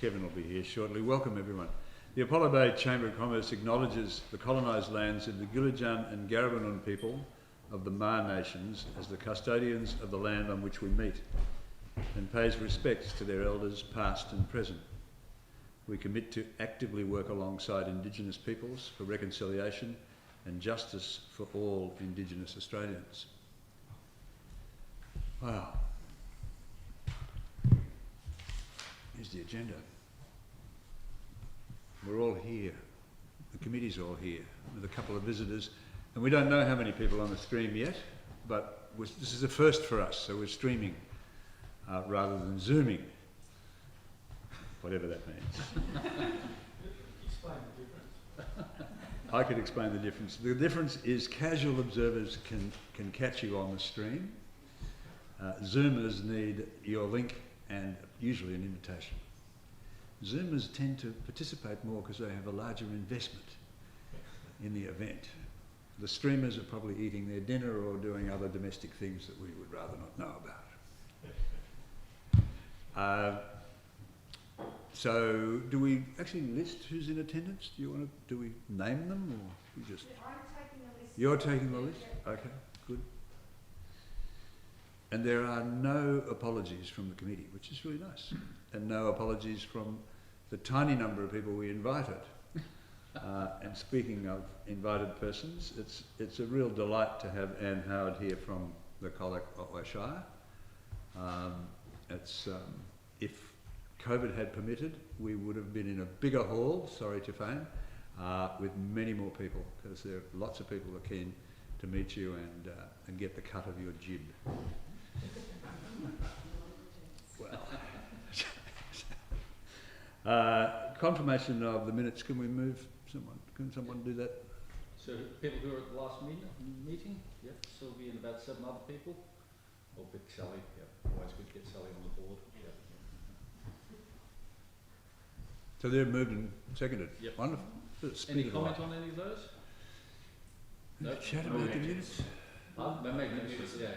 Kevin will be here shortly. Welcome everyone. The Apollo Bay Chamber of Commerce acknowledges the colonised lands of the Gillijan and Garrabinun people of the Maar Nations as the custodians of the land on which we meet, and pays respects to their elders past and present. We commit to actively work alongside Indigenous peoples for reconciliation and justice for all Indigenous Australians. Wow. Here's the agenda. We're all here. The committee's all here with a couple of visitors. And we don't know how many people on the stream yet, but this is a first for us, so we're streaming rather than Zooming, whatever that means. Explain the difference. I could explain the difference. The difference is casual observers can catch you on the stream. Zoomers need your link and usually an invitation. Zoomers tend to participate more because they have a larger investment in the event. The streamers are probably eating their dinner or doing other domestic things that we would rather not know about. So do we actually list who's in attendance? Do we name them, or we just? I'm taking the list. You're taking the list? Okay, good. And there are no apologies from the committee, which is really nice, and no apologies from the tiny number of people we invited. And speaking of invited persons, it's a real delight to have Anne Howard here from the Colac Otway Shire. If COVID had permitted, we would have been in a bigger hall, sorry to Fane, with many more people, because there are lots of people who are keen to meet you and get the cut of your jib. Well, confirmation of the minutes. Can we move someone? Can someone do that? So people who were at the last meeting, yep, Sylvie and about 7 other people. Or Big Sally, yep. Always good to get Sally on the board. Yep. So they're moved and seconded. Yep. Wonderful. Any comment on any of those? No. Chat about the minutes. Magnificent, yeah.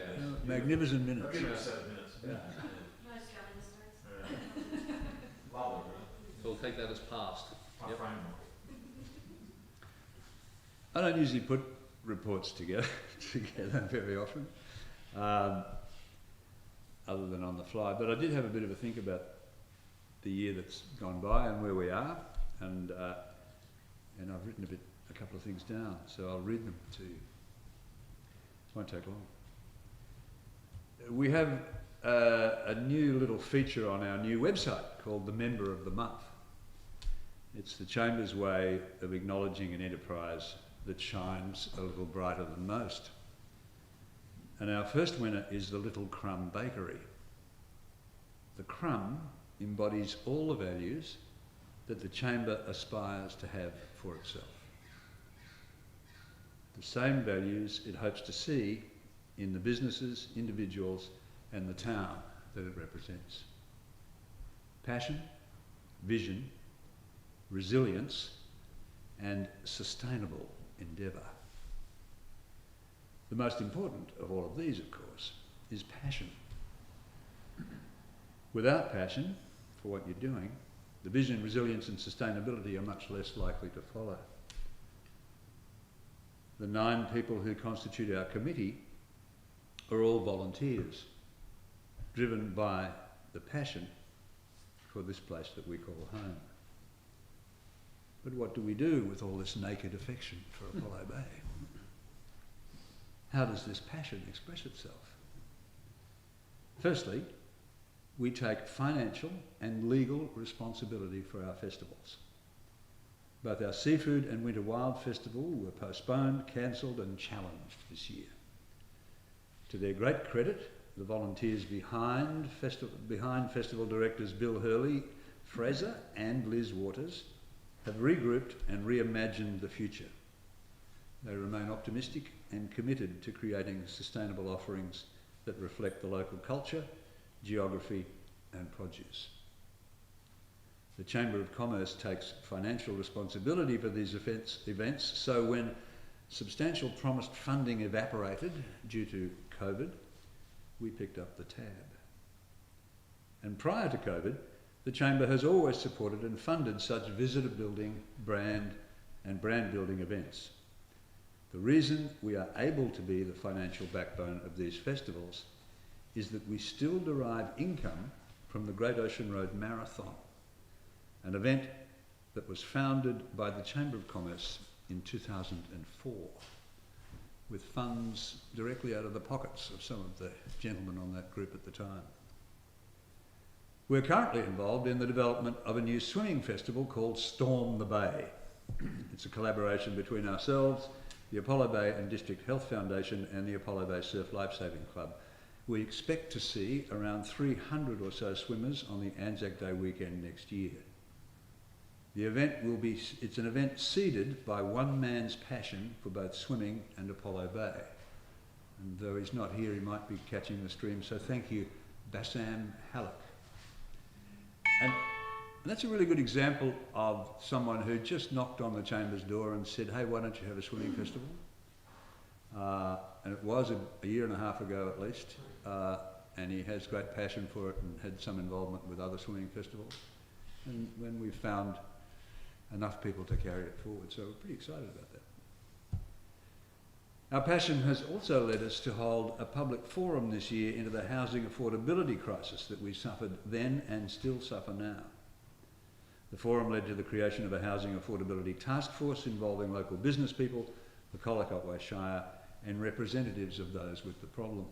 Magnificent minutes. Magnificent minutes. Yeah. No spelling mistakes. Lovely. So we'll take that as passed. Yep. I don't usually put reports together very often, other than on the fly. But I did have a bit of a think about the year that's gone by and where we are, and I've written a couple of things down, so I'll read them to you. It won't take long. We have a new little feature on our new website called the Member of the Month. It's the Chamber's way of acknowledging an enterprise that shines a little brighter than most. And our first winner is the Little Crumb Bakery. The Crumb embodies all the values that the Chamber aspires to have for itself. The same values it hopes to see in the businesses, individuals, and the town that it represents. Passion, vision, resilience, and sustainable endeavour. The most important of all of these, of course, is passion. Without passion for what you're doing, the vision, resilience, and sustainability are much less likely to follow. The 9 people who constitute our committee are all volunteers, driven by the passion for this place that we call home. But what do we do with all this naked affection for Apollo Bay? How does this passion express itself? Firstly, we take financial and legal responsibility for our festivals. Both our Seafood and Winter Wild Festival were postponed, cancelled and challenged this year. To their great credit, the volunteers behind festival directors Bill Hurley, Fraser and Liz Waters have regrouped and reimagined the future. They remain optimistic and committed to creating sustainable offerings that reflect the local culture, geography and produce. The Chamber of Commerce takes financial responsibility for these events, so when substantial promised funding evaporated due to COVID, we picked up the tab. And prior to COVID, the Chamber has always supported and funded such visitor building, brand building events. The reason we are able to be the financial backbone of these festivals is that we still derive income from the Great Ocean Road Marathon, an event that was founded by the Chamber of Commerce in 2004, with funds directly out of the pockets of some of the gentlemen on that group at the time. We're currently involved in the development of a new swimming festival called Storm the Bay. It's a collaboration between ourselves, the Apollo Bay and District Health Foundation and the Apollo Bay Surf Lifesaving Club. We expect to see around 300 or so swimmers on the Anzac Day weekend next year. The event it's an event seeded by one man's passion for both swimming and Apollo Bay. And though he's not here, he might be catching the stream, so thank you, Bassam Halleck. And that's a really good example of someone who just knocked on the Chamber's door and said, hey, why don't you have a swimming festival? And it was a year and a half ago at least, and he has great passion for it and had some involvement with other swimming festivals. And when we found enough people to carry it forward, so we're pretty excited about that. Our passion has also led us to hold a public forum this year into the housing affordability crisis that we suffered then and still suffer now. The forum led to the creation of a housing affordability task force involving local business people, the Colac Otway Shire, and representatives of those with the problem.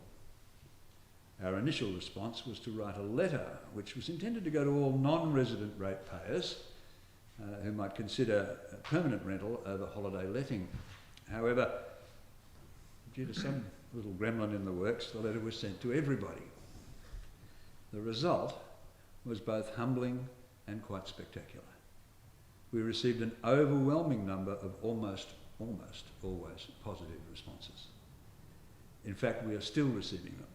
Our initial response was to write a letter which was intended to go to all non-resident ratepayers who might consider permanent rental over holiday letting. However, due to some little gremlin in the works, the letter was sent to everybody. The result was both humbling and quite spectacular. We received an overwhelming number of almost always positive responses. In fact, we are still receiving them.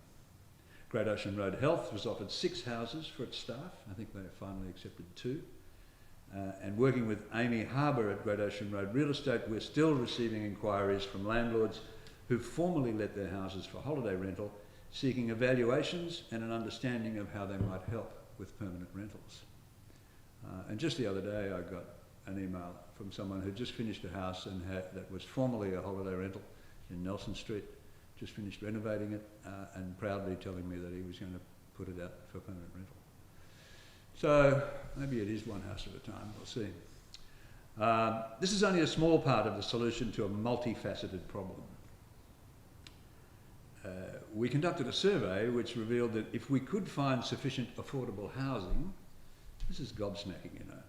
Great Ocean Road Health was offered 6 houses for its staff. I think they have finally accepted 2. And working with Amy Harbour at Great Ocean Road Real Estate, we're still receiving inquiries from landlords who formerly let their houses for holiday rental, seeking evaluations and an understanding of how they might help with permanent rentals. And just the other day I got an email from someone who just finished a house and that was formerly a holiday rental in Nelson Street, just finished renovating it and proudly telling me that he was going to put it out for permanent rental. So maybe it is one house at a time, we'll see. This is only a small part of the solution to a multifaceted problem. We conducted a survey which revealed that if we could find sufficient affordable housing, this is gobsmacking, you know,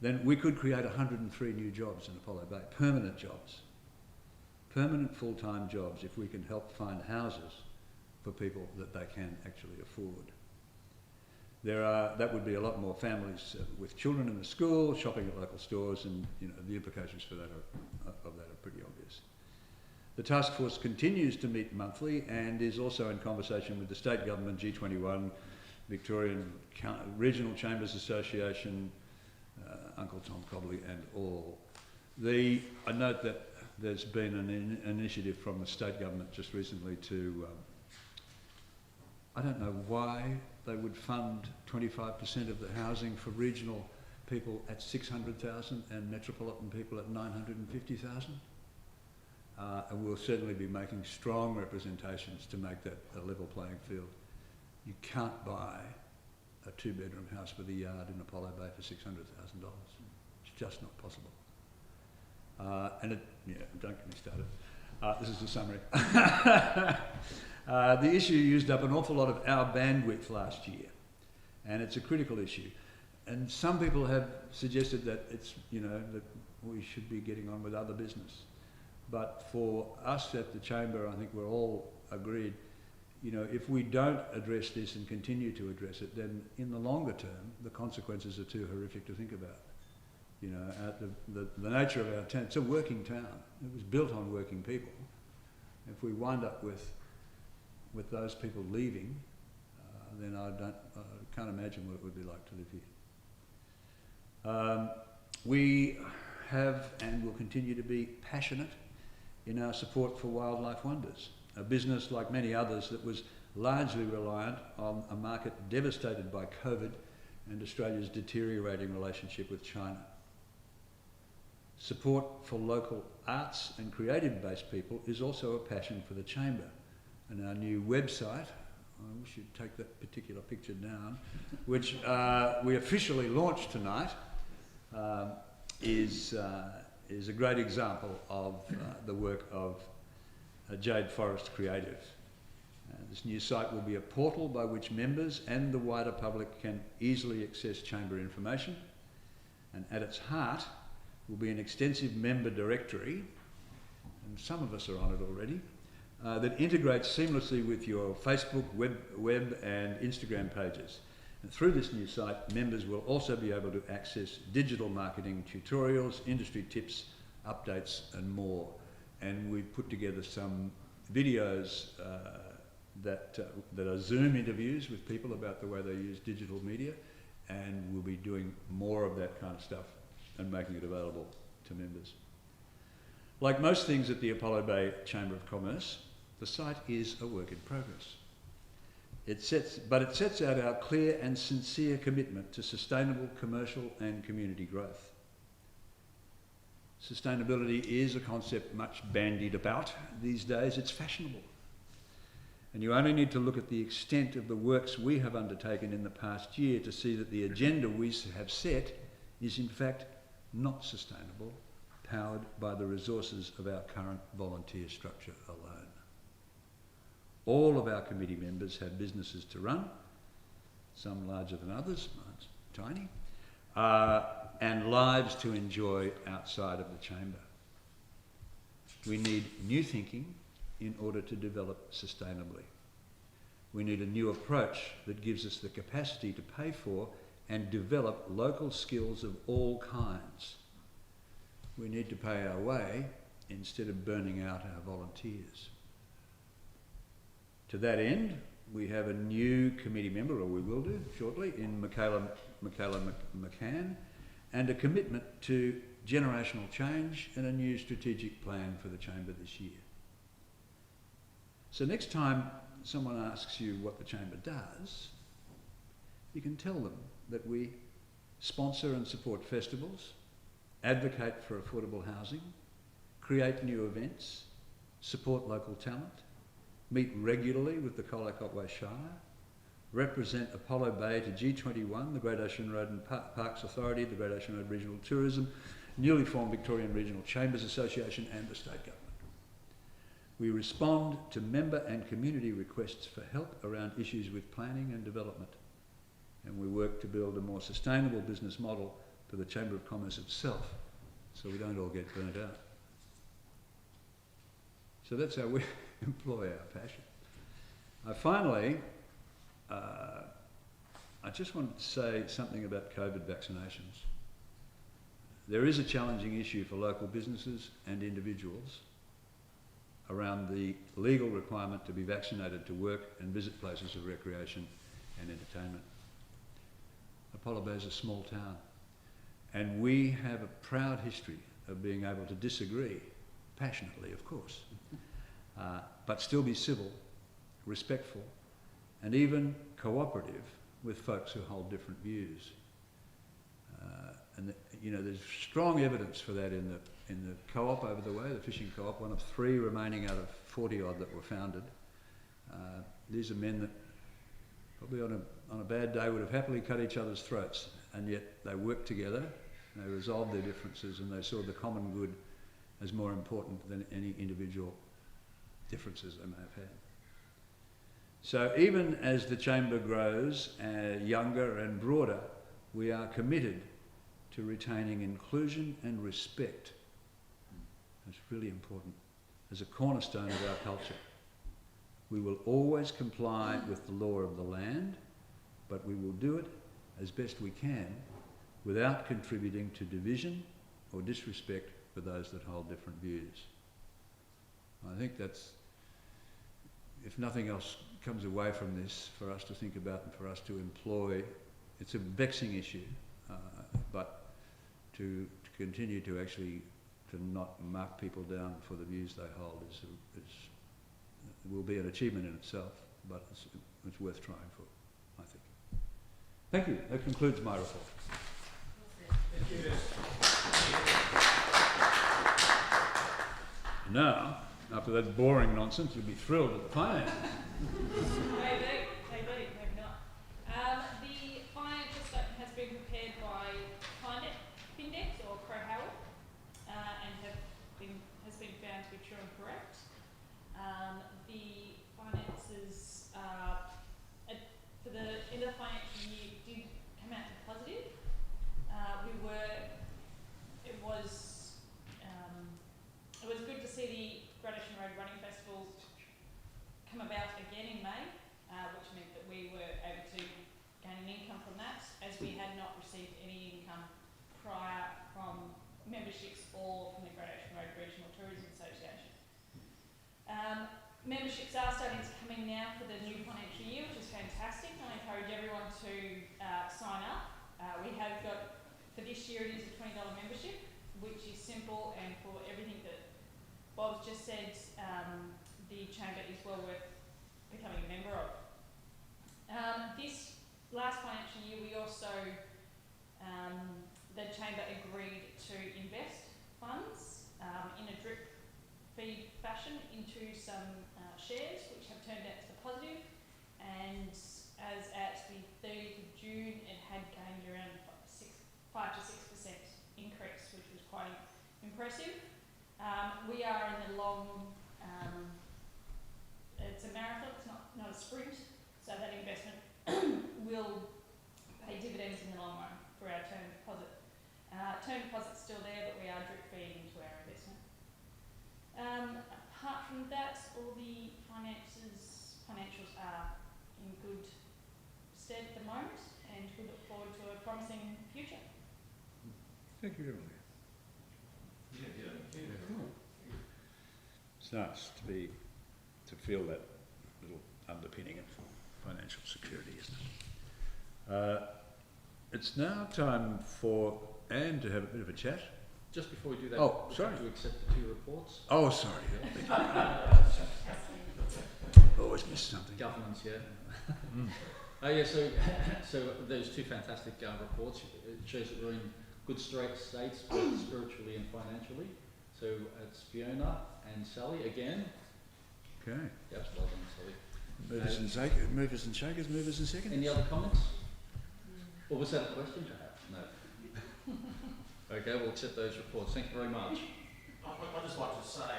then we could create 103 new jobs in Apollo Bay, permanent jobs. Permanent full-time jobs if we can help find houses for people that they can actually afford. That would be a lot more families with children in the school, shopping at local stores, and you know, the implications for that are pretty obvious. The task force continues to meet monthly and is also in conversation with the state government, G21, Victorian Regional Chambers Association, Uncle Tom Cobley and all. I note that there's been an initiative from the state government just recently to, I don't know why they would fund 25% of the housing for regional people at 600,000 and metropolitan people at 950,000. And we'll certainly be making strong representations to make that a level playing field. You can't buy a 2-bedroom house with a yard in Apollo Bay for $600,000. It's just not possible. Don't get me started. This is the summary. The issue used up an awful lot of our bandwidth last year, and it's a critical issue. And some people have suggested that it's, that we should be getting on with other business. But for us at the Chamber, I think we're all agreed, if we don't address this and continue to address it, then in the longer term, the consequences are too horrific to think about. The nature of our town, it's a working town. It was built on working people. If we wind up with those people leaving, then I can't imagine what it would be like to live here. We have and will continue to be passionate in our support for Wildlife Wonders, a business like many others that was largely reliant on a market devastated by COVID and Australia's deteriorating relationship with China. Support for local arts and creative-based people is also a passion for the Chamber. And our new website, I wish you'd take that particular picture down, which we officially launched tonight, is a great example of the work of Jade Forrest Creative. This new site will be a portal by which members and the wider public can easily access Chamber information, and at its heart will be an extensive member directory, and some of us are on it already, that integrates seamlessly with your Facebook, web and Instagram pages. And through this new site, members will also be able to access digital marketing tutorials, industry tips, updates and more. And we've put together some videos that are Zoom interviews with people about the way they use digital media, and we'll be doing more of that kind of stuff and making it available to members. Like most things at the Apollo Bay Chamber of Commerce, the site is a work in progress. It sets out our clear and sincere commitment to sustainable commercial and community growth. Sustainability is a concept much bandied about these days. It's fashionable. And you only need to look at the extent of the works we have undertaken in the past year to see that the agenda we have set is in fact not sustainable, powered by the resources of our current volunteer structure alone. All of our committee members have businesses to run, some larger than others, mine's tiny, and lives to enjoy outside of the Chamber. We need new thinking in order to develop sustainably. We need a new approach that gives us the capacity to pay for and develop local skills of all kinds. We need to pay our way instead of burning out our volunteers. To that end, we have a new committee member, or we will do shortly, in Michaela McCann, and a commitment to generational change and a new strategic plan for the Chamber this year. So next time someone asks you what the Chamber does, you can tell them that we sponsor and support festivals, advocate for affordable housing, create new events, support local talent, meet regularly with the Colac-Otway Shire, represent Apollo Bay to G21, the Great Ocean Road and Parks Authority, the Great Ocean Road Regional Tourism, newly formed Victorian Regional Chambers Association and the state government. We respond to member and community requests for help around issues with planning and development, and we work to build a more sustainable business model for the Chamber of Commerce itself, so we don't all get burnt out. So that's how we employ our passion. Finally, I just wanted to say something about COVID vaccinations. There is a challenging issue for local businesses and individuals around the legal requirement to be vaccinated to work and visit places of recreation and entertainment. Apollo Bay is a small town, and we have a proud history of being able to disagree, passionately of course, but still be civil, respectful, and even cooperative with folks who hold different views. There's strong evidence for that in the co-op over the way, the fishing co-op, one of 3 remaining out of 40 odd that were founded. These are men that probably on a bad day would have happily cut each other's throats, and yet they worked together, they resolved their differences, and they saw the common good as more important than any individual differences they may have had. So even as the Chamber grows younger and broader, we are committed to retaining inclusion and respect. That's really important, as a cornerstone of our culture. We will always comply with the law of the land, but we will do it as best we can without contributing to division or disrespect for those that hold different views. I think that's, if nothing else comes away from this for us to think about and for us to employ, it's a vexing issue, but to continue to actually to not mark people down for the views they hold will be an achievement in itself, but it's worth trying for, I think. Thank you. That concludes my report. Now, after that boring nonsense, you'll be thrilled at the finance. Maybe, maybe not. The financial statement has been prepared by Findex or Crow Howard, and has been found to be true and correct. The finances for the end of the financial year did come out positive. It was good to see the Great Ocean Road Running Festival come about again in May, which meant that we were able to gain an income from that, as we had not received any income prior from memberships or from the Great Ocean Road Regional Tourism Association. Memberships are starting to come in now for the new financial year, which is fantastic. I encourage everyone to sign up. We have got, for this year it is a $20 membership, which is simple, and for everything that Bob's just said, the chamber is well worth becoming a member of. This last financial year we also, the chamber agreed to invest funds in a drip feed fashion into some shares, which have turned out to the positive, and as at the 30th of June it had gained around 5 to 6% increase, which was quite impressive. We are in the long, it's a marathon, it's not a sprint, so that investment will pay dividends in the long run for our term deposit. Term deposit's still there, but we are drip feeding into our investment. Apart from that, all the financials are in good stead at the moment, and we look forward to a promising future. Thank you, Emily. It's nice to feel that little underpinning of financial security, isn't it? It's now time for Anne to have a bit of a chat. Just before we do that, Oh, we sorry. have to accept the 2 reports. Oh, sorry. Always miss something. Governance, yeah. Mm. So those 2 fantastic reports. It shows that we're in good states, both spiritually and financially. So it's Fiona and Sally again. Okay. Yes, well done, Sally. Movers and shakers, movers and seconds. Any other comments? Or was that a question perhaps? No. Okay, we'll accept those reports. Thank you very much. I'd just like to say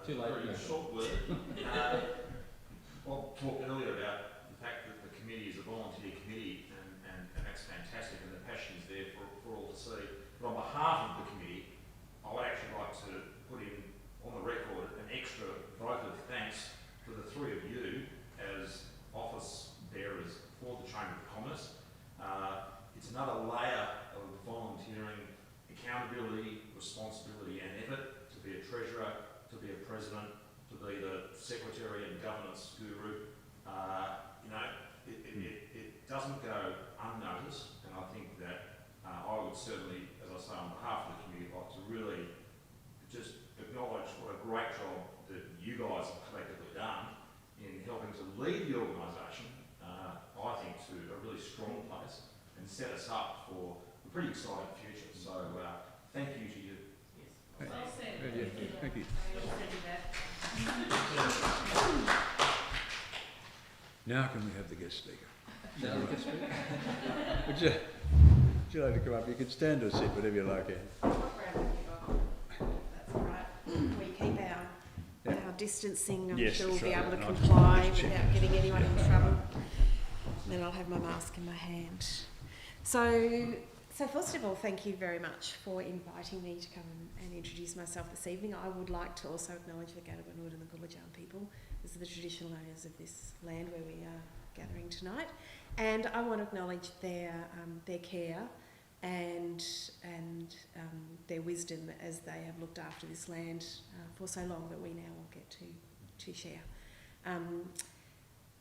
Too late, a very no. short word. Bob talked earlier about the fact that the committee is a volunteer committee, and that's fantastic, and the passion is there for all to see. But on behalf of the committee, I would actually like to put in on the record an extra vote of thanks to the 3 of you as office bearers for the Chamber of Commerce. It's another layer of volunteering, accountability, responsibility and effort to be a treasurer, to be a president, to be the secretary and governance guru. It doesn't go unnoticed, and I think that I would certainly, as I say, on behalf of the community, like to really just acknowledge what a great job that you guys have collectively done in helping to lead the organisation, I think, to a really strong place and set us up for a pretty exciting future. So thank you to you. Well said. Thank you. Now can we have the guest speaker? Now we can speak. Would you like to come up? You can stand or sit, whatever you like. That's all right. We keep our distancing. I'm Yes, sure we'll that's be right. able to And I'll comply just check. without getting anyone in trouble. Then I'll have my mask in my hand. So first of all, thank you very much for inviting me to come and introduce myself this evening. I would like to also acknowledge the Gadiwinood and the Gulbajan people as the traditional owners of this land where we are gathering tonight, and I want to acknowledge their care and their wisdom as they have looked after this land for so long that we now all get to share.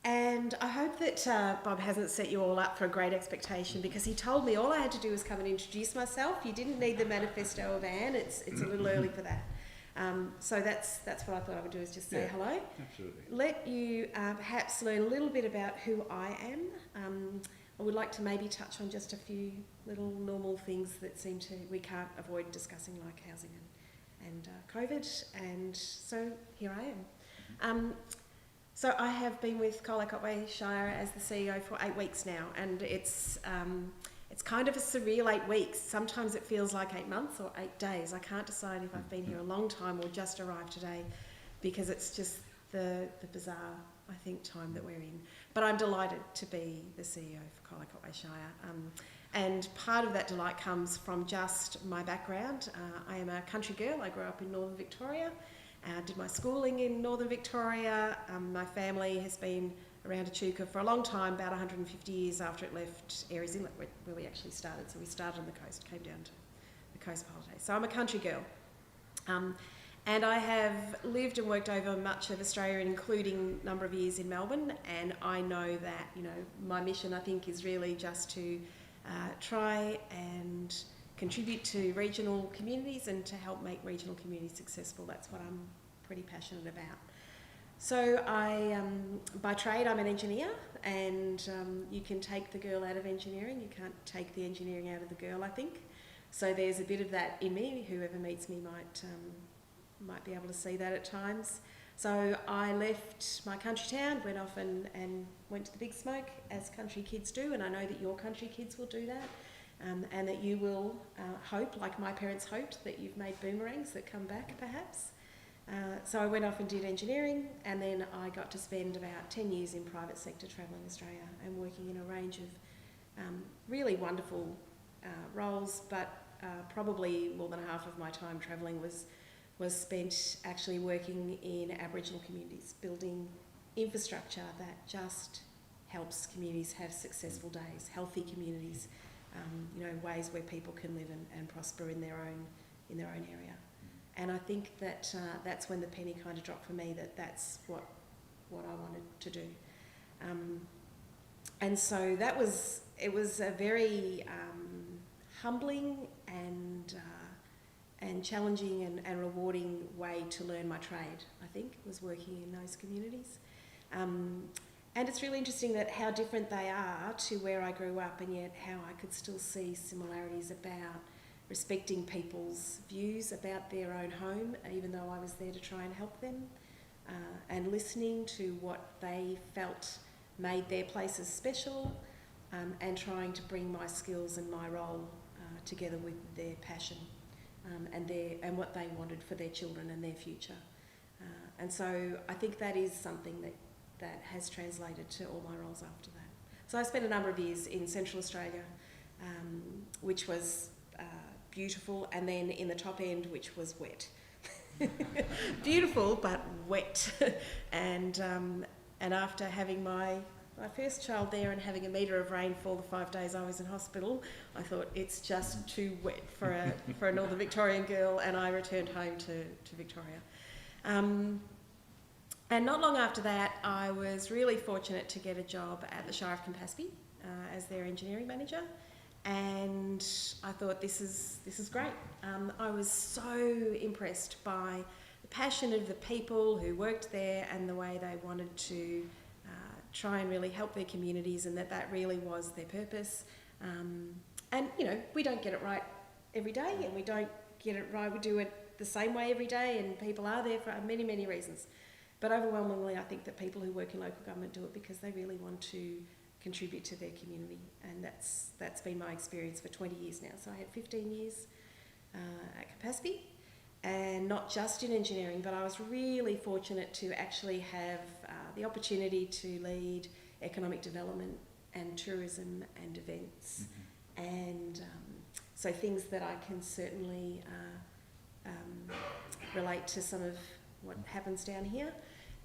And I hope that Bob hasn't set you all up for a great expectation, because he told me all I had to do was come and introduce myself. You didn't need the manifesto of Anne. It's a little early for that. So that's what I thought I would do, is just say hello. Absolutely. Let you perhaps learn a little bit about who I am. I would like to maybe touch on just a few little normal things that we can't avoid discussing, like housing and COVID, and so here I am. So I have been with Colac Otway Shire as the CEO for 8 weeks now, and it's kind of a surreal 8 weeks. Sometimes it feels like 8 months or 8 days. I can't decide if I've been here a long time or just arrived today, because it's just the bizarre, I think, time that we're in. But I'm delighted to be the CEO for Colac Otway Shire. And part of that delight comes from just my background. I am a country girl. I grew up in northern Victoria. Did my schooling in northern Victoria. My family has been around Echuca for a long time, about 150 years after it left Aries Inlet, where we actually started. So we started on the coast, came down to the coast for holidays. So I'm a country girl. And I have lived and worked over much of Australia, including a number of years in Melbourne. And I know that, my mission, I think, is really just to try and contribute to regional communities and to help make regional communities successful. That's what I'm pretty passionate about. So by trade, I'm an engineer, and you can take the girl out of engineering. You can't take the engineering out of the girl, I think. So there's a bit of that in me. Whoever meets me might be able to see that at times. So I left my country town, went off and went to the big smoke, as country kids do, and I know that your country kids will do that. And that you will hope, like my parents hoped, that you've made boomerangs that come back, perhaps. So I went off and did engineering, and then I got to spend about 10 years in private sector travelling Australia and working in a range of really wonderful roles, but probably more than half of my time travelling was spent actually working in Aboriginal communities, building infrastructure that just helps communities have successful days, healthy communities, ways where people can live and prosper in their own area. And I think that that's when the penny kind of dropped for me, that's what I wanted to do. And so it was a very humbling and challenging and rewarding way to learn my trade, I think, was working in those communities. And it's really interesting that how different they are to where I grew up, and yet how I could still see similarities about respecting people's views about their own home, even though I was there to try and help them, and listening to what they felt made their places special, and trying to bring my skills and my role together with their passion and what they wanted for their children and their future. And so I think that is something that has translated to all my roles after that. So I spent a number of years in Central Australia, which was beautiful, and then in the top end, which was wet. Beautiful, but wet. And after having my first child there and having a metre of rainfall the 5 days I was in hospital, I thought it's just too wet for a Northern Victorian girl, and I returned home to Victoria. And not long after that, I was really fortunate to get a job at the Shire of Campaspe as their engineering manager. And I thought, this is great. I was so impressed by the passion of the people who worked there and the way they wanted to try and really help their communities, and that really was their purpose. And, we don't get it right every day, and we don't get it right. We do it the same way every day, and people are there for many, many reasons. But overwhelmingly, I think that people who work in local government do it because they really want to contribute to their community, and that's been my experience for 20 years now. So I had 15 years at Campaspe, and not just in engineering, but I was really fortunate to actually have the opportunity to lead economic development and tourism and events, and so things that I can certainly relate to some of what happens down here.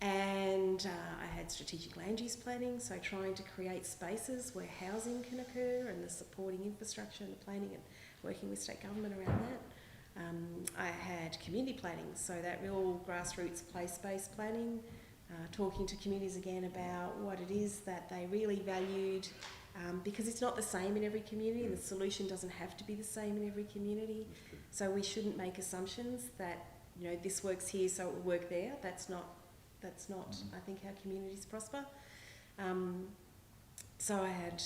And I had strategic land use planning, so trying to create spaces where housing can occur and the supporting infrastructure and the planning, and working with state government around that. I had community planning, so that real grassroots place-based planning, talking to communities again about what it is that they really valued, because it's not the same in every community, and the solution doesn't have to be the same in every community. So we shouldn't make assumptions that, this works here so it will work there. That's not I think, how communities prosper. so I had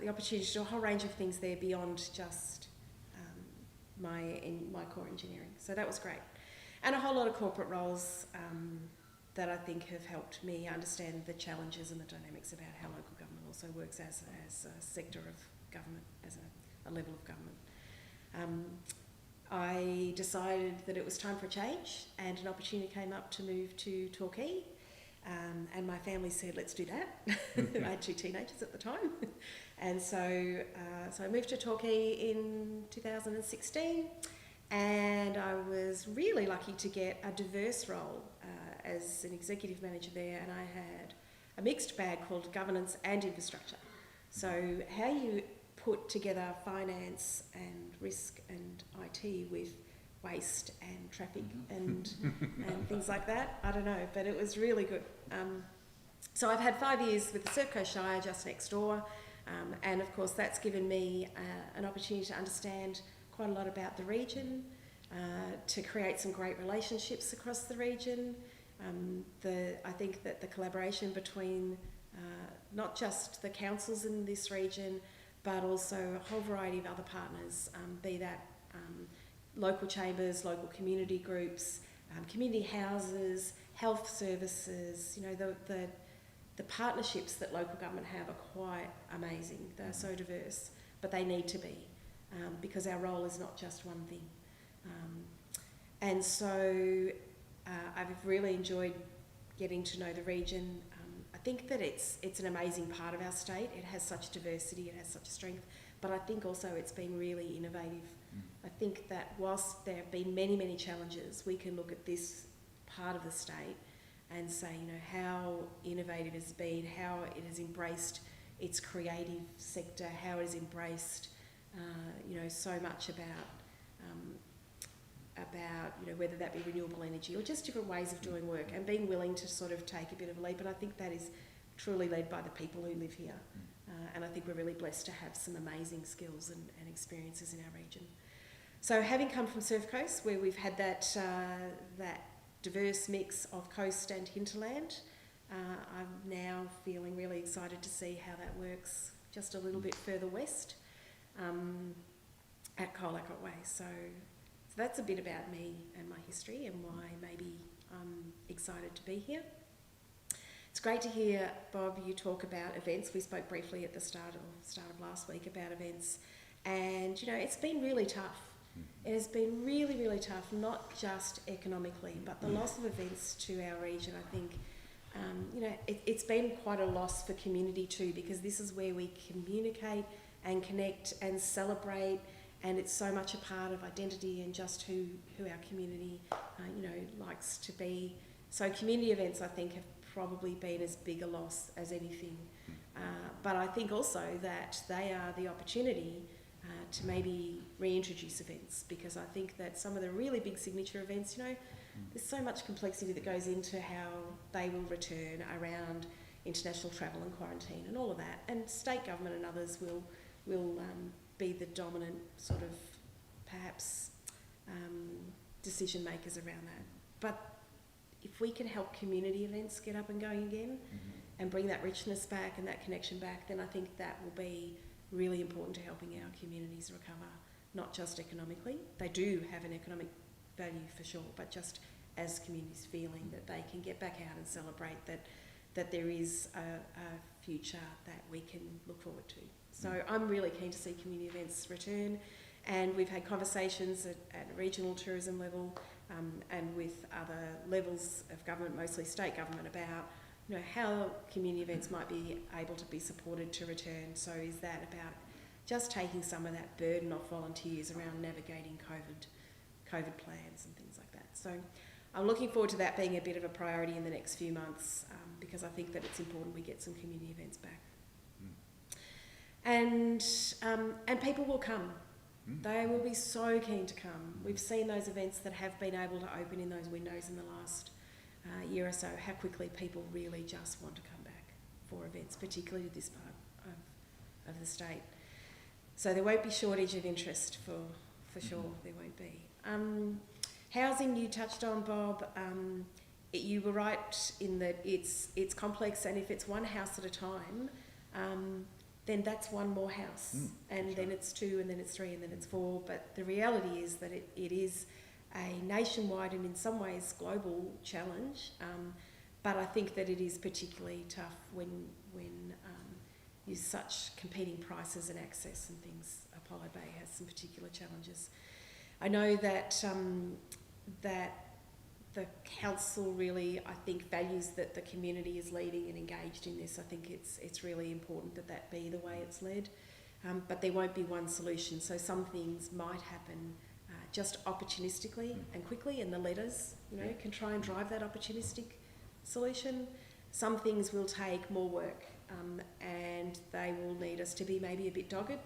the opportunity to do a whole range of things there beyond just my core engineering. So that was great. And a whole lot of corporate roles that I think have helped me understand the challenges and the dynamics about how local government also works as a sector of government, as a level of government. I decided that it was time for a change, and an opportunity came up to move to Torquay. And my family said, let's do that. I had 2 teenagers at the time. And so I moved to Torquay in 2016, and I was really lucky to get a diverse role as an executive manager there, and I had a mixed bag called governance and infrastructure. So how you put together finance and risk and IT with waste and traffic and things like that, I don't know, but it was really good. So I've had 5 years with the Surf Coast Shire just next door, and of course that's given me an opportunity to understand quite a lot about the region, to create some great relationships across the region. I think that the collaboration between not just the councils in this region, but also a whole variety of other partners, be that local chambers, local community groups, community houses, health services, you know, the partnerships that local government have are quite amazing. They're so diverse, but they need to be, because our role is not just one thing. And so I've really enjoyed getting to know the region. I think that it's an amazing part of our state. It has such diversity, it has such strength, but I think also it's been really innovative. I think that whilst there have been many, many challenges, we can look at this part of the state and say, you know, how innovative it's been, how it has embraced its creative sector, how it has embraced, you know, so much about, you know, whether that be renewable energy or just different ways of doing work, and being willing to sort of take a bit of a leap. And I think that is truly led by the people who live here. And I think we're really blessed to have some amazing skills and experiences in our region. So having come from Surf Coast, where we've had that diverse mix of coast and hinterland, I'm now feeling really excited to see how that works just a little bit further west at Colac Way. So that's a bit about me and my history and why maybe I'm excited to be here. It's great to hear, Bob, you talk about events. We spoke briefly at the start of last week about events, and you know, it's been really tough. It has been really, really tough, not just economically, but the loss of events to our region. I think, you know, it's been quite a loss for community too, because this is where we communicate and connect and celebrate, and it's so much a part of identity and just who our community, you know, likes to be. So community events, I think, have probably been as big a loss as anything. But I think also that they are the opportunity to maybe reintroduce events, because I think that some of the really big signature events, you know, there's so much complexity that goes into how they will return around international travel and quarantine and all of that. And state government and others will be the dominant sort of perhaps decision makers around that. But if we can help community events get up and going again and bring that richness back and that connection back, then I think that will be really important to helping our communities recover, not just economically. They do have an economic value for sure, but just as communities feeling that they can get back out and celebrate that there is a future that we can look forward to. So I'm really keen to see community events return, and we've had conversations at regional tourism level and with other levels of government, mostly state government, about, you know, how community events might be able to be supported to return. So is that about just taking some of that burden off volunteers around navigating COVID plans and things like that. So I'm looking forward to that being a bit of a priority in the next few months, because I think that it's important we get some community events back. And people will come. They will be so keen to come. We've seen those events that have been able to open in those windows in the last year or so, how quickly people really just want to come back for events, particularly this part of the state. So there won't be shortage of interest for sure, there won't be. Housing you touched on, Bob. You were right in that it's complex, and if it's one house at a time, then that's one more house. And that's then right. it's 2, and then it's 3, and then it's 4. But the reality is that it is a nationwide and in some ways global challenge. But I think that it is particularly tough when you such competing prices and access and things. Apollo Bay has some particular challenges. I know that that the council really, I think, values that the community is leading and engaged in this. I think it's really important that that be the way it's led. But there won't be one solution. So some things might happen just opportunistically and quickly, and the letters, can try and drive that opportunistic solution. Some things will take more work, and they will need us to be maybe a bit dogged,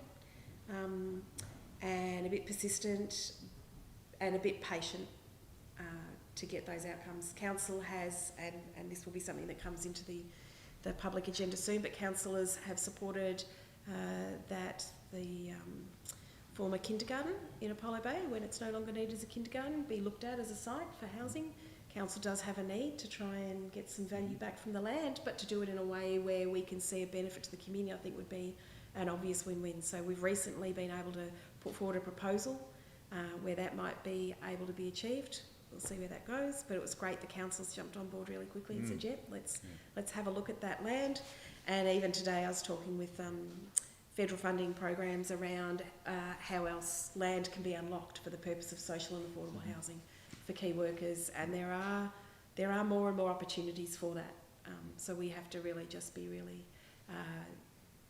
and a bit persistent, and a bit patient to get those outcomes. Council has, and this will be something that comes into the public agenda soon, but councillors have supported that the former kindergarten in Apollo Bay, when it's no longer needed as a kindergarten, be looked at as a site for housing. Council does have a need to try and get some value back from the land, but to do it in a way where we can see a benefit to the community, I think would be an obvious win-win. So we've recently been able to put forward a proposal where that might be able to be achieved. We'll see where that goes, but it was great the council's jumped on board really quickly and said, yep, let's have a look at that land. And even today I was talking with federal funding programs around how else land can be unlocked for the purpose of social and affordable housing for key workers, and there are more and more opportunities for that. So we have to really just be really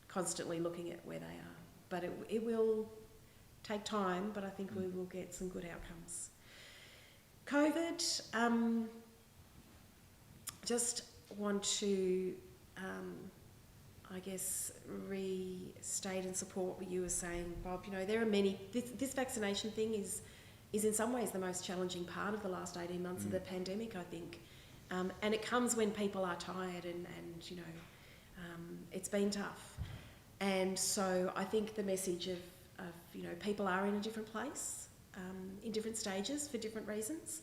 constantly looking at where they are. But it will take time, but I think we will get some good outcomes. COVID, just want to, I guess, restate and support what you were saying, Bob. There are many, this vaccination thing is in some ways the most challenging part of the last 18 months of the pandemic, I think. And it comes when people are tired and it's been tough. And so I think the message of people are in a different place, in different stages for different reasons.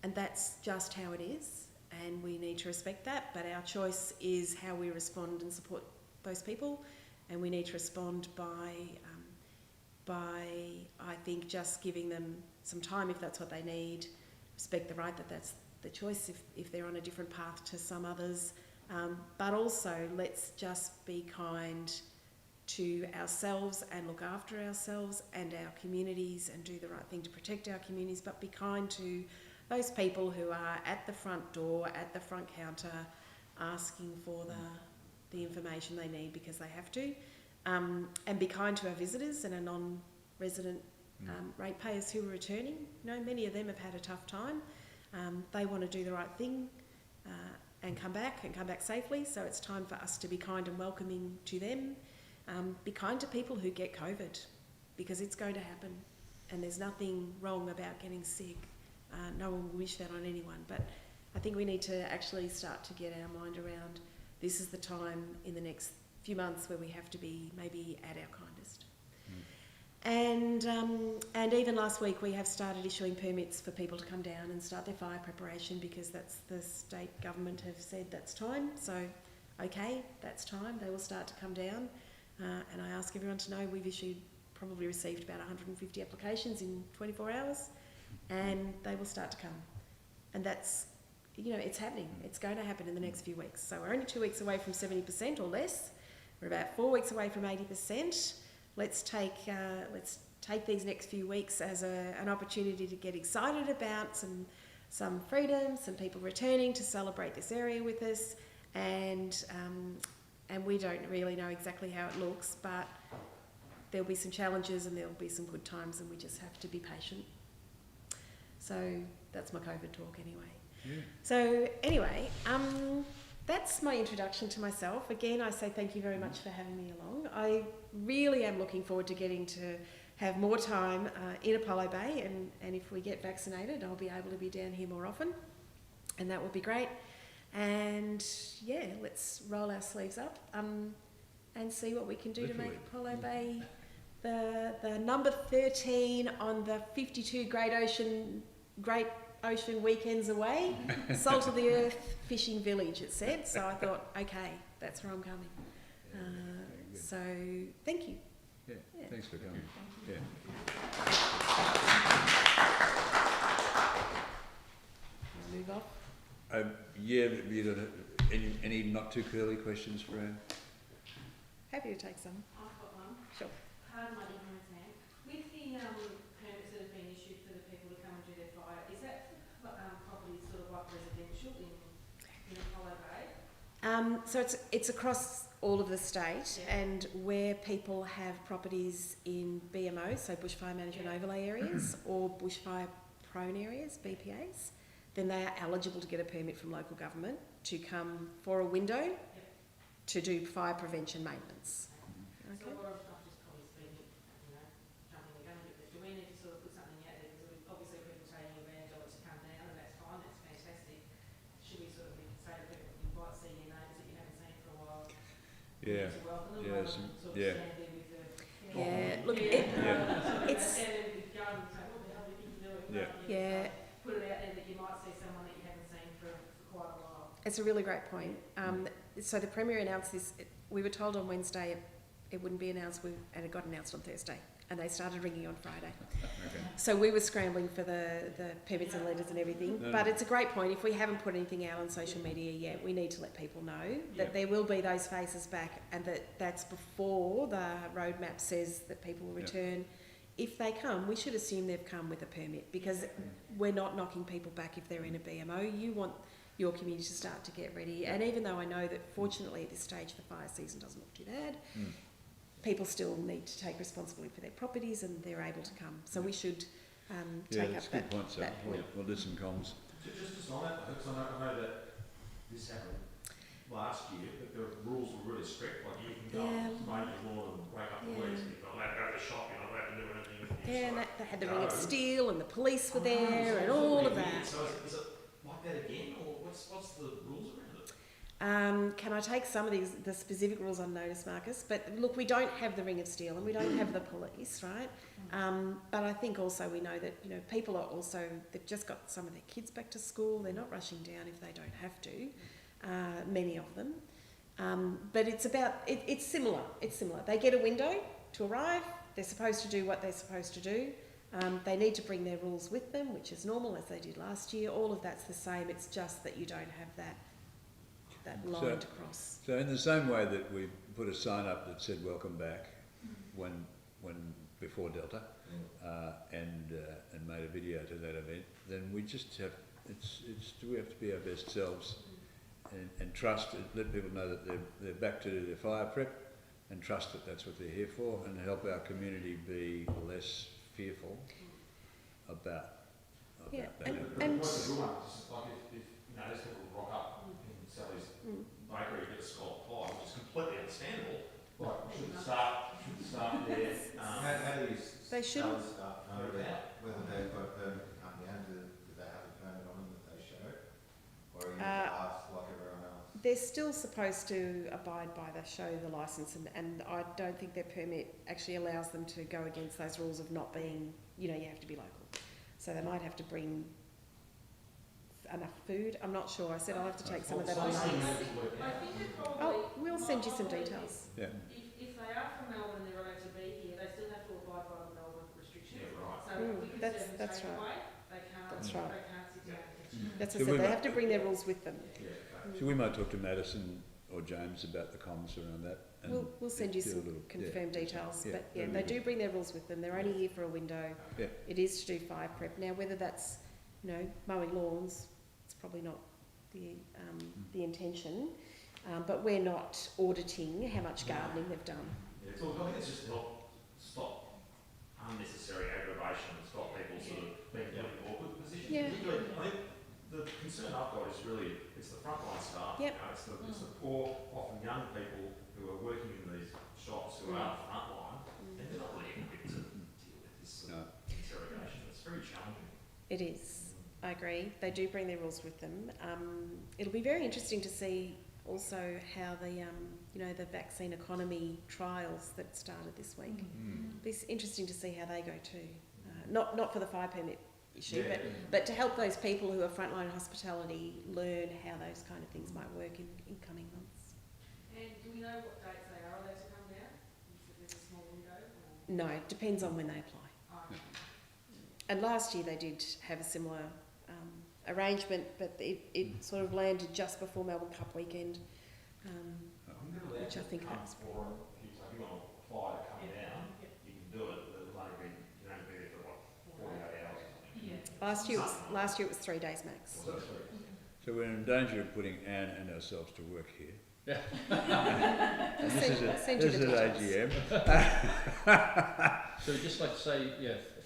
And that's just how it is. And we need to respect that. But our choice is how we respond and support those people. And we need to respond by I think, just giving them some time if that's what they need, respect the right that that's the choice if they're on a different path to some others, but also let's just be kind to ourselves and look after ourselves and our communities and do the right thing to protect our communities, but be kind to those people who are at the front door, at the front counter, asking for the information they need because they have to. And be kind to our visitors and our non-resident ratepayers who are returning. Many of them have had a tough time. They want to do the right thing and come back safely. So it's time for us to be kind and welcoming to them. Be kind to people who get COVID because it's going to happen. And there's nothing wrong about getting sick. No one will wish that on anyone. But I think we need to actually start to get our mind around this is the time in the next few months where we have to be maybe at our kindest. And even last week we have started issuing permits for people to come down and start their fire preparation because that's the state government have said that's time. So, okay, that's time. They will start to come down. And I ask everyone to know we've probably received about 150 applications in 24 hours and they will start to come. And that's, it's happening. It's going to happen in the next few weeks. So we're only 2 weeks away from 70% or less. We're about 4 weeks away from 80%. Let's take these next few weeks as an opportunity to get excited about some freedom, some people returning to celebrate this area with us, and we don't really know exactly how it looks, but there'll be some challenges and there'll be some good times, and we just have to be patient. So that's my COVID talk anyway. Yeah. So anyway, that's my introduction to myself. Again, I say thank you very much for having me along. I really am looking forward to getting to have more time in Apollo Bay, and if we get vaccinated, I'll be able to be down here more often, and that will be great. And yeah, let's roll our sleeves up and see what we can do Literally. to make Apollo Bay the number 13 on the 52 Great Ocean weekends away, salt of the earth fishing village, it said. So I thought, okay, that's where I'm coming. good. So thank you. Yeah, Yeah. thanks for coming. Yeah. Move off. Yeah, you don't have any not too curly questions for Anne? Happy to take some. I've got one. Sure. Pardon my ignorance, Anne. With the permits that have been issued for the people to come and do their fire, is that property sort of like residential in Apollo Bay? So it's across all of the state, Yeah. and where people have properties in BMO, so bushfire management Yeah. overlay areas, or bushfire prone areas, BPAs, then they are eligible to get a permit from local government to come for a window to do fire prevention maintenance. So Okay. what I've just probably speaking, jumping the gun a bit, but do we need to sort of put something out there, because obviously people taking advantage of it to come down, and that's fine, that's fantastic. Should we sort of say to people, you might see your neighbours that you haven't seen for a while, Yeah. to welcome them, Yeah, rather some- than sort of yeah. stand there with the... Yeah, look, it's stand there with the gun and say, what the hell do you think you're doing? Yeah. Yeah. Put it out there that you might see someone that you haven't seen for quite a while. It's a really great point. So the Premier announced this. We were told on Wednesday it wouldn't be announced, and it got announced on Thursday, and they started ringing on Friday. Okay. So we were scrambling for the permits and letters and everything. No, But no. it's a great point. If we haven't put anything out on social media yet, we need to let people know that there will be those faces back, and that's before the roadmap says that people will return. If they come, we should assume they've come with a permit, because we're not knocking people back if they're in a BMO. You want your community to start to get ready. And even though I know that fortunately at this stage the fire season doesn't look too bad, people still need to take responsibility for their properties, and they're able to come. So we should Yeah, take that's up a good point, so that point. we'll do some comms. Just on that, because I know that this happened last year, but the rules were really strict, like you can go and mow your lawn and break up the weeds, and you're not allowed to go to the shop, you're not allowed to do anything with your Yeah, and site. they had the ring of steel, and the police were there, and all of that. So is it like that again, or what's the rules around it? Can I take some of the specific rules on notice, Marcus? But look, we don't have the ring of steel, and we don't have the police, right? But I think also we know that people are also, they've just got some of their kids back to school. They're not rushing down if they don't have to. Many of them. But it's similar. It's similar. They get a window to arrive. They're supposed to do what they're supposed to do. They need to bring their rules with them, which is normal, as they did last year. All of that's the same. It's just that you don't have that line to cross. So in the same way that we put a sign up that said "Welcome back" when before Delta, and made a video to that event, then we just have we have to be our best selves, and trust, and let people know that they're back to do their fire prep, and trust that that's what they're here for, and help our community be less fearful about that. The point of the one is like if there's people rock up in Sally's bakery and get a scallop pie, which is completely understandable. Like should the staff there How do you They shouldn't. staff know whether they've got a permit to come down? Do they have a permit on them that they show? Or are you asked like everyone else? They're still supposed to abide by the licence, and I don't think their permit actually allows them to go against those rules of not being, you have to be local. So they might have to bring enough food. I'm not sure. I said I'll have to take some of that on notice. I think it probably... Oh, we'll send you some details. Yeah. If they are from Melbourne and they're allowed to be here, they still have to abide by the Melbourne restrictions. Yeah, right. So we can serve them that's straight right. away. They can't. That's right. They can't sit down and catch. That's So what I we said. They might- have to bring their rules with them. So we might talk to Madison or James about the comms around that. And We'll send you do a some little- confirmed details. Yeah, But yeah, that'd they be do bring their rules with them. They're only here for a window. Yeah. It is to do fire prep. Now, whether that's mowing lawns, it's probably not the intention. But we're not auditing how much gardening they've done. Yeah, it's all, I think it's just to help stop unnecessary aggravation and stop people sort of being put in awkward positions. Yeah. Particularly, I think the concern I've got is really, it's the frontline staff. Yep. It's the poor, often young people who are working in these shops who are frontline, and they're not really equipped to deal with this sort of interrogation. It's very challenging. It is. I agree. They do bring their rules with them. It'll be very interesting to see also how the vaccine economy trials that started this week. It's interesting to see how they go too. Not for the fire permit issue, but to help those people who are frontline hospitality learn how those kind of things might work in coming months. And do we know what dates they are allowed to come down? No, it depends on when they apply. Oh, okay. And last year they did have a similar arrangement, but it sort of landed just before Melbourne Cup weekend, which I think that's... If you want to apply to come down, you can do it, but it'll only be, you can only be there for what, 48 hours or something. Yeah. Last year it was 3 days max. So that's very So we're in danger of putting Anne and ourselves to work here. Yeah. And Send this you is the at details. AGM. So we'd just like to say,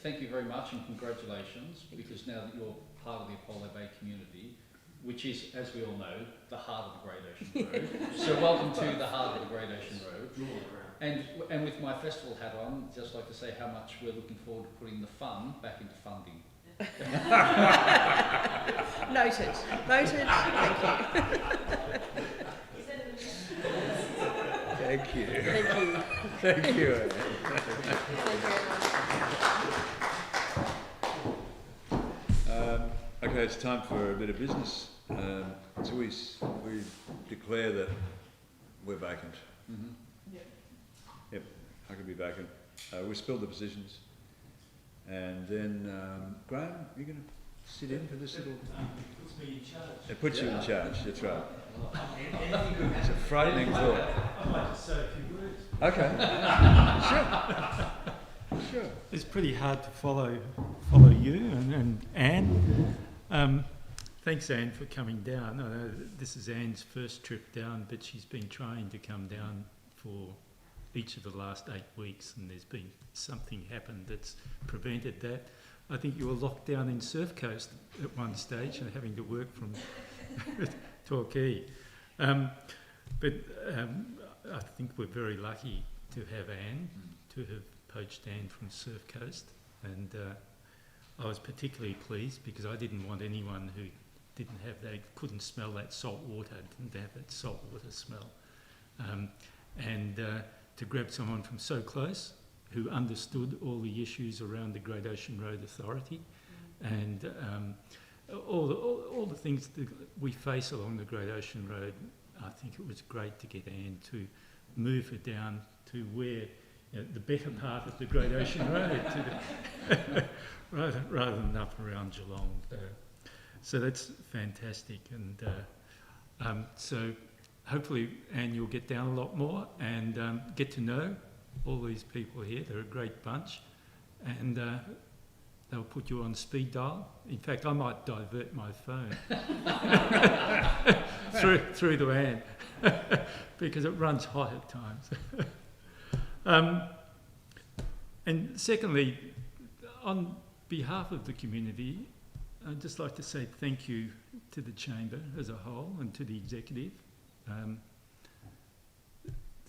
thank you very much and congratulations, because now that you're part of the Apollo Bay community, which is, as we all know, the heart of the Great Ocean Road. So welcome to the heart of the Great Ocean Road. And with my festival hat on, just like to say how much we're looking forward to putting the fun back into funding. Noted. Thank you. Thank you. Thank you. Thank you, Anne. Thank you very much. Okay, it's time for a bit of business. So we declare that we're vacant. Mm-hmm. Yep, I could be vacant. We spilled the positions. And then, Graham, you're going to sit in for this little... It puts me in charge. It puts you in charge, that's right. It's a frightening thought. I'd like to say a few words. Okay. Sure. It's pretty hard to follow you and Anne. Thanks, Anne, for coming down. I know this is Anne's first trip down, but she's been trying to come down for each of the last 8 weeks, and there's been something happened that's prevented that. I think you were locked down in Surf Coast at one stage and having to work from Torquay. But I think we're very lucky to have Anne, to have poached Anne from Surf Coast, and I was particularly pleased because I didn't want anyone who didn't have that, couldn't smell that salt water, didn't have that salt water smell. And to grab someone from so close who understood all the issues around the Great Ocean Road Authority and all the things that we face along the Great Ocean Road. I think it was great to get Anne to move her down to where the better part of the Great Ocean Road, to the rather than up around Geelong. So that's fantastic, and so hopefully, Anne, you'll get down a lot more and get to know all these people here. They're a great bunch, and they'll put you on speed dial. In fact, I might divert my phone through to Anne because it runs hot at times. And secondly, on behalf of the community, I'd just like to say thank you to the Chamber as a whole and to the executive. The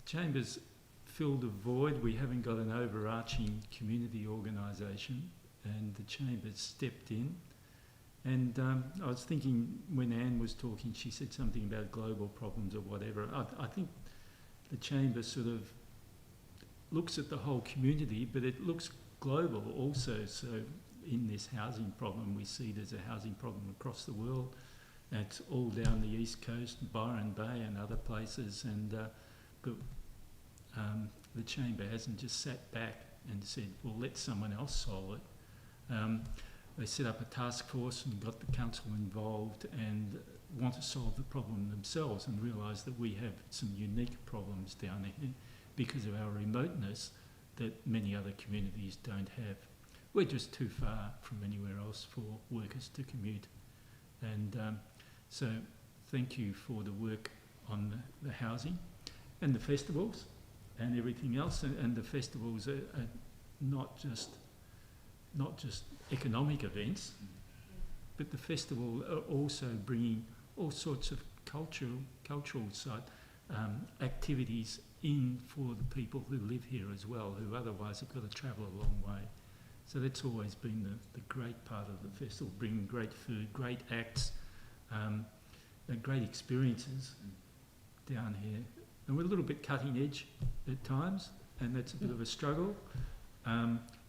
Chamber's filled a void. We haven't got an overarching community organisation, and the Chamber's stepped in. And I was thinking when Anne was talking, she said something about global problems or whatever. I think the Chamber sort of looks at the whole community, but it looks global also. So in this housing problem, we see there's a housing problem across the world. It's all down the east coast, Byron Bay and other places, and but the Chamber hasn't just sat back and said, well, let someone else solve it. They set up a task force and got the council involved and want to solve the problem themselves and realise that we have some unique problems down here because of our remoteness that many other communities don't have. We're just too far from anywhere else for workers to commute. And so thank you for the work on the housing and the festivals and everything else. And the festivals are not just economic events, but the festival are also bringing all sorts of cultural activities in for the people who live here as well, who otherwise have got to travel a long way. So that's always been the great part of the festival, bringing great food, great acts, and great experiences down here. And we're a little bit cutting edge at times, and that's a bit of a struggle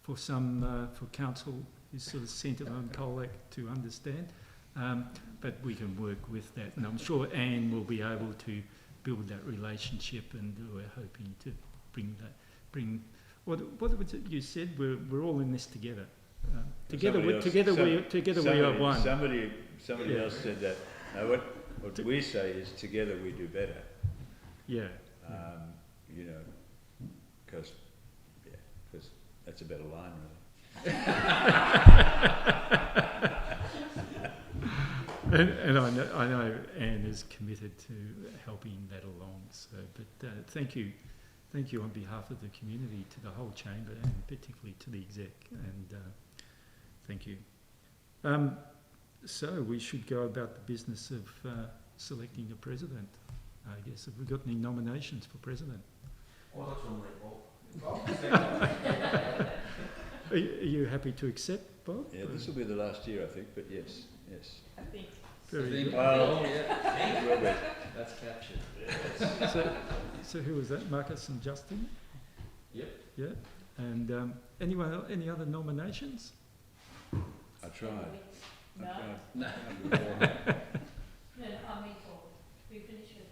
for some, for council who's sort of centred on Colac to understand. But we can work with that, and I'm sure Anne will be able to build that relationship, and we're hoping to bring What was it you said? We're all in this together. Together Somebody we are one. Somebody Yeah. else said that. No, what we say is together we do better. Yeah. You know, because that's a better line, really. And I know Anne is committed to helping that along. So, but thank you on behalf of the community, to the whole chamber, and particularly to the exec. And thank you. So we should go about the business of selecting a president. I guess, have we got any nominations for president? Well, that's normally Bob. Are you happy to accept, Bob? Yeah, this will be the last year, I think. But yes. I think. Very good. Oh, yeah, It will be. that's captured. So who was that? Marcus and Justin? Yep. Yeah. And any other nominations? I tried. No. No. Before. No, I mean, we finished with